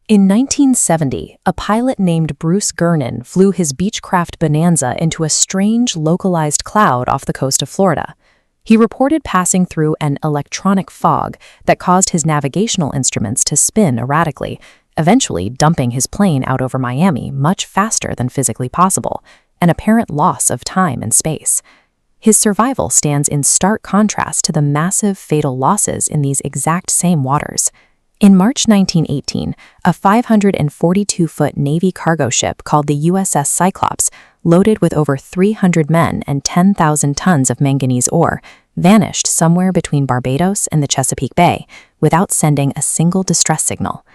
In 1970, a pilot named Bruce Gernon flew his Beechcraft Bonanza into a strange, localized cloud off the coast of Florida. He reported passing through an electronic fog that caused his navigational instruments to spin erratically, eventually dumping his plane out over Miami much faster than physically possible, an apparent loss of time and space. His survival stands in stark contrast to the massive, fatal losses in these exact same waters. In March 1918, a 542-foot Navy cargo ship called the USS Cyclops, loaded with over 300 men and 10,000 tons of manganese ore, vanished somewhere between Barbados and the Chesapeake Bay without sending a single distress signal.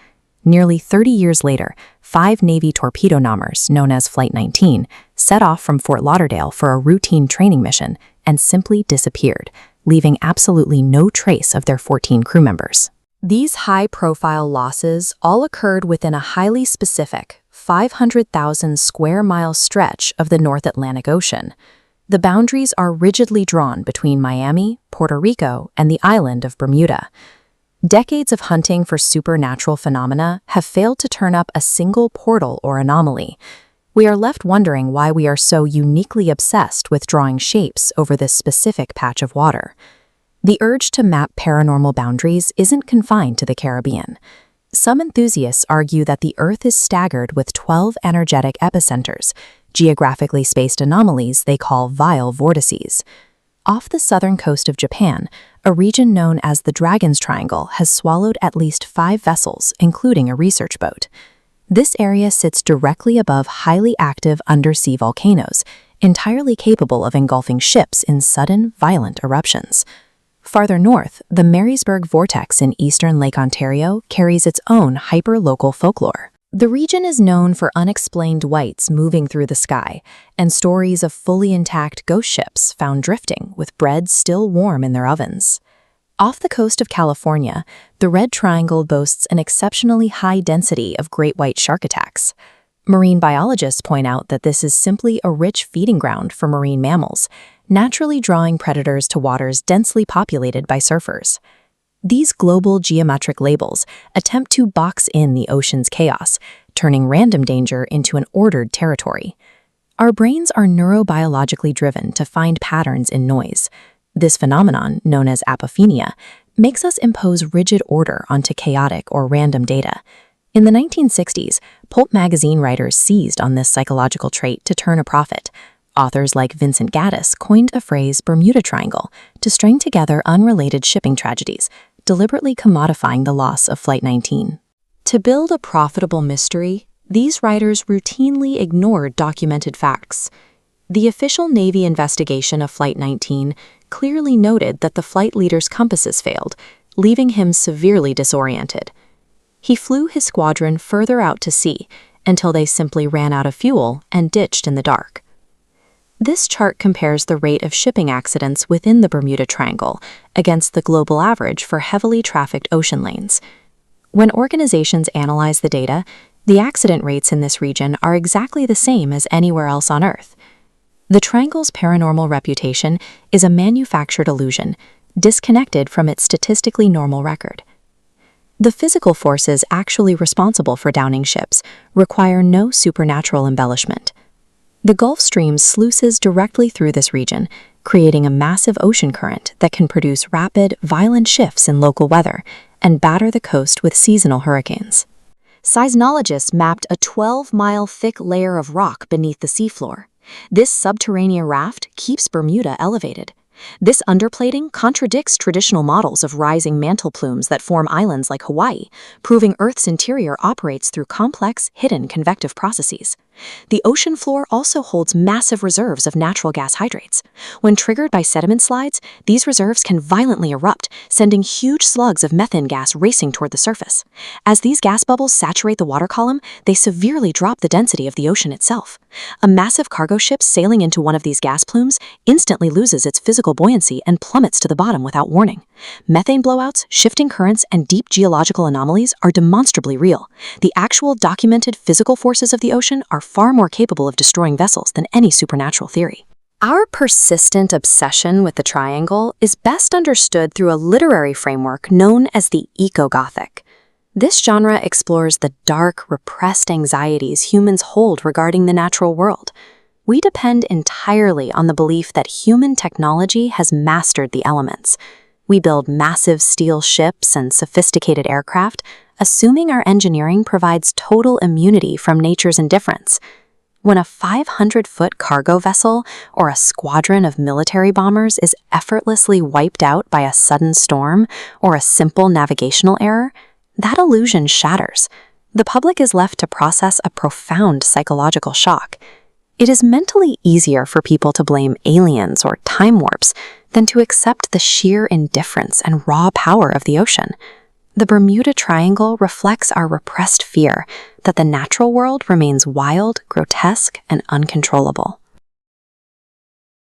Nearly 30 years later, 5 Navy torpedo bombers, known as Flight 19, set off from Fort Lauderdale for a routine training mission and simply disappeared, leaving absolutely no trace of their 14 crew members. These high-profile losses all occurred within a highly specific 500,000 square mile stretch of the North Atlantic Ocean. The boundaries are rigidly drawn between Miami, Puerto Rico, and the island of Bermuda. Decades of hunting for supernatural phenomena have failed to turn up a single portal or anomaly. We are left wondering why we are so uniquely obsessed with drawing shapes over this specific patch of water. The urge to map paranormal boundaries isn't confined to the Caribbean. Some enthusiasts argue that the Earth is staggered with 12 energetic epicenters, geographically spaced anomalies they call vile vortices. Off the southern coast of Japan, a region known as the Dragon's Triangle has swallowed at least 5 vessels, including a research boat. This area sits directly above highly active undersea volcanoes, entirely capable of engulfing ships in sudden, violent eruptions. Farther north, the Marysburg Vortex in eastern Lake Ontario carries its own hyper-local folklore. The region is known for unexplained whites moving through the sky and stories of fully intact ghost ships found drifting with bread still warm in their ovens. Off the coast of California, the Red Triangle boasts an exceptionally high density of great white shark attacks. Marine biologists point out that this is simply a rich feeding ground for marine mammals, naturally drawing predators to waters densely populated by surfers. These global geometric labels attempt to box in the ocean's chaos, turning random danger into an ordered territory. Our brains are neurobiologically driven to find patterns in noise. This phenomenon, known as apophenia, makes us impose rigid order onto chaotic or random data. In the 1960s, pulp magazine writers seized on this psychological trait to turn a profit. Authors like Vincent Gaddis coined a phrase Bermuda Triangle to string together unrelated shipping tragedies, deliberately commodifying the loss of Flight 19. To build a profitable mystery, these writers routinely ignored documented facts. The official Navy investigation of Flight 19 clearly noted that the flight leader's compasses failed, leaving him severely disoriented. He flew his squadron further out to sea until they simply ran out of fuel and ditched in the dark. This chart compares the rate of shipping accidents within the Bermuda Triangle against the global average for heavily trafficked ocean lanes. When organizations analyze the data, the accident rates in this region are exactly the same as anywhere else on Earth. The Triangle's paranormal reputation is a manufactured illusion, disconnected from its statistically normal record. The physical forces actually responsible for downing ships require no supernatural embellishment. The Gulf Stream sluices directly through this region, creating a massive ocean current that can produce rapid, violent shifts in local weather and batter the coast with seasonal hurricanes. Seismologists mapped a 12-mile thick layer of rock beneath the seafloor. This subterranean raft keeps Bermuda elevated. This underplating contradicts traditional models of rising mantle plumes that form islands like Hawaii, proving Earth's interior operates through complex, hidden convective processes. The ocean floor also holds massive reserves of natural gas hydrates. When triggered by sediment slides, these reserves can violently erupt, sending huge slugs of methane gas racing toward the surface. As these gas bubbles saturate the water column, they severely drop the density of the ocean itself. A massive cargo ship sailing into one of these gas plumes instantly loses its physical buoyancy and plummets to the bottom without warning. Methane blowouts, shifting currents, and deep geological anomalies are demonstrably real. The actual documented physical forces of the ocean are far more capable of destroying vessels than any supernatural theory. Our persistent obsession with the triangle is best understood through a literary framework known as the eco-Gothic. This genre explores the dark, repressed anxieties humans hold regarding the natural world. We depend entirely on the belief that human technology has mastered the elements. We build massive steel ships and sophisticated aircraft, assuming our engineering provides total immunity from nature's indifference. When a 500-foot cargo vessel or a squadron of military bombers is effortlessly wiped out by a sudden storm or a simple navigational error, that illusion shatters. The public is left to process a profound psychological shock. It is mentally easier for people to blame aliens or time warps than to accept the sheer indifference and raw power of the ocean. The Bermuda Triangle reflects our repressed fear that the natural world remains wild, grotesque, and uncontrollable.